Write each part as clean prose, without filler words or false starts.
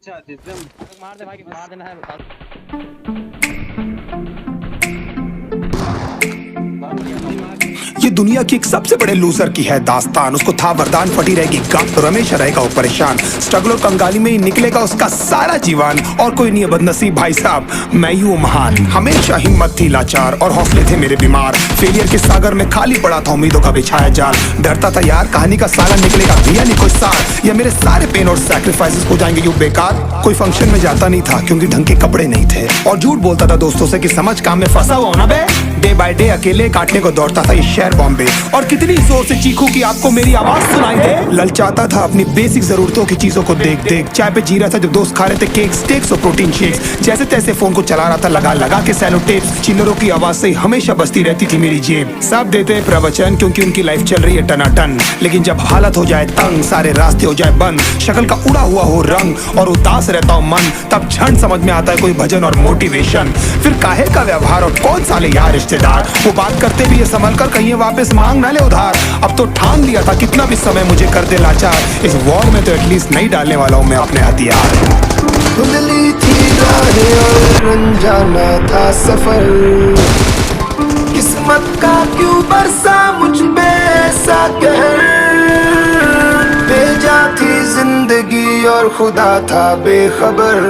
अच्छा दिसम मार दे भाई, मार देना है बता। ये दुनिया की एक सबसे बड़े लूजर की है दास्तान। उसको था वरदान, फटी रहेगी गम तो हमेशा रहेगा वो परेशान। स्ट्रगल और कंगाली में ही निकलेगा उसका सारा जीवन। और कोई नहीं है बदनसीब भाई साहब, मैं ही हूँ महान। हमेशा हिम्मत थी लाचार और हौसले थे मेरे बीमार। फेलियर के सागर में खाली पड़ा था उम्मीदों का बिछाया जाल। डरता था यार कहानी का साला निकलेगा भैया नहीं कोई सार, या मेरे सारे पेन और सैक्रिफाइसेस हो जाएंगे यूं बेकार। कोई फंक्शन में जाता नहीं था क्योंकि ढंग के कपड़े नहीं थे, और झूठ बोलता था दोस्तों से कि समझ काम में फंसा हुआ ना बे। डे बाय डे अकेले काटने को दौड़ता था ये शहर बॉम्बे, और कितनी जोर से चीखूं कि आपको मेरी आवाज सुनाई दे। ललचाता था अपनी बेसिक जरूरतों की चीजों को देख देख। चाय पे जी रहा था जब दोस्त खा रहे थे केक स्टेक्स और प्रोटीन शेक्स। जैसे तैसे फोन को चला रहा था लगा लगा के सैलो टेप्स। चिल्लरों की आवाज से हमेशा बजती रहती थी मेरी जेब। सब देते प्रवचन क्योंकि उनकी लाइफ चल रही है टनाटन, लेकिन जब हालत हो जाए तंग, सारे रास्ते हो जाए बंद, शक्ल का उड़ा हुआ हो रंग और उदास रहता हूँ मन, तब क्षण समझ में आता है कोई भजन और मोटिवेशन। फिर काहे का व्यवहार और कौन साले यार रिश्तेदार, वो बात करते भी ये संभल कर कहीं वापस मांग ना ले उधार। अब तो ठान लिया था कितना भी समय मुझे कर दे लाचार, इस वॉर में तो एटलीस्ट नहीं डालने वाला हूँ मैं अपने हथियार। धुंधली थी राहें और अनजाना था सफर, किस्मत का क्यों बरसा मुझ पे ऐसा कहर। भेजा थी जिंदगी और खुदा था बेखबर,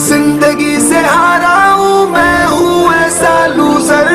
जिंदगी से हारा हूँ मैं हूँ ऐसा लूजर।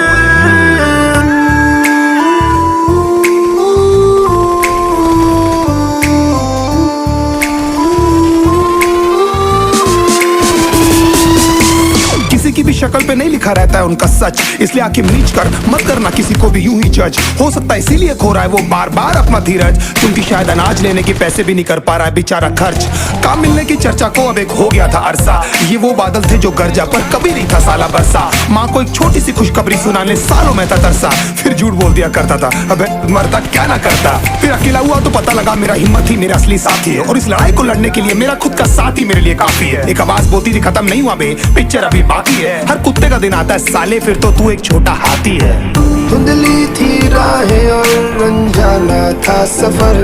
किसी की भी शक्ल पे नहीं लिखा रहता है उनका सच, इसलिए आके मीच कर मत करना किसी को भी यूं ही जज। हो सकता है इसीलिए खो रहा है वो बार बार अपना धीरज, क्योंकि शायद अनाज लेने के पैसे भी नहीं कर पा रहा है बेचारा खर्च। काम मिलने की चर्चा को अब एक हो गया था अरसा, ये वो बादल थे जो गरजा पर कभी नहीं था साला बरसा। माँ को एक छोटी सी खुशखबरी सुनाने सालों में था तरसा, फिर झूठ बोल दिया करता था अबे मरता क्या ना करता। फिर अकेला हुआ तो पता लगा मेरा हिम्मत ही मेरा असली साथी है, और इस लड़ाई को लड़ने के लिए मेरा खुद का साथ ही मेरे लिए काफी है। एक आवाज बोलती थी खत्म नहीं हुआ बे, पिक्चर अभी बाकी है। हर कुत्ते का दिन आता है साले, फिर तो तू एक छोटा हाथी है। धुंधली थी राहें और अनजाना था सफर,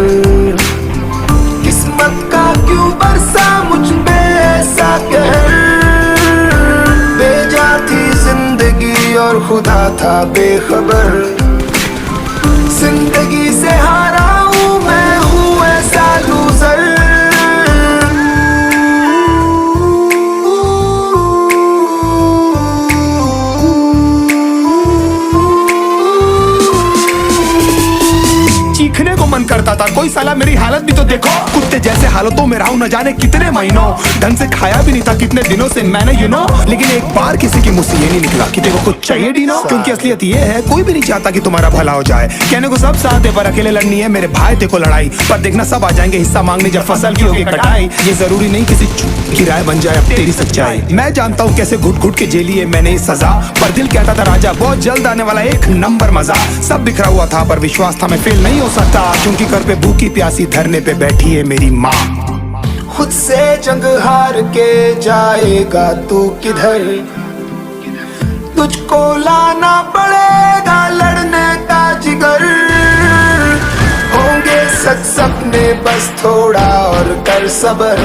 किस्मत का क्यों बरसा मुझ पे ऐसा कहर। भेजा थी जिंदगी और खुदा था बेखबर, जिंदगी से हारा हूँ मैं हूँ ऐसा लूजर। चीखने को मन करता था कोई साला मेरी हालत भी तो देखो। कुत्ते जैसे हालतों में रहा हूं न जाने कितने महीनों, ढंग से खाया भी नहीं था कितने दिनों से मैंने लेकिन एक बार किसी की मुंह से ये नहीं निकला कि देखो कुछ चाहिए डीनो। क्योंकि असलियत ये है कोई भी नहीं चाहता कि तुम्हारा भला हो जाए। कहने को सब साथ है पर अकेले लड़नी है मेरे भाई देखो लड़ाई, पर देखना सब आ जाएंगे हिस्सा मांगने जब फसल की होगी कटाई। ये जरूरी नहीं किसी की राय बन जाए अब तेरी सच्चाई। मैं जानता हूँ कैसे घुट घुट के झेली है मैंने सजा, पर दिल कहता था राजा बहुत जल्द आने वाला एक नंबर मजा। सब बिखरा हुआ था पर विश्वास था मैं फेल नहीं हो सकता, क्योंकि घर पे भूखी प्यासी धरने पे बैठी है मेरी माँ। खुद से जंग हार के जाएगा तू किधर, तुझको लाना पड़ेगा लड़ने का जिगर। होंगे सच सपने बस थोड़ा और कर सबर,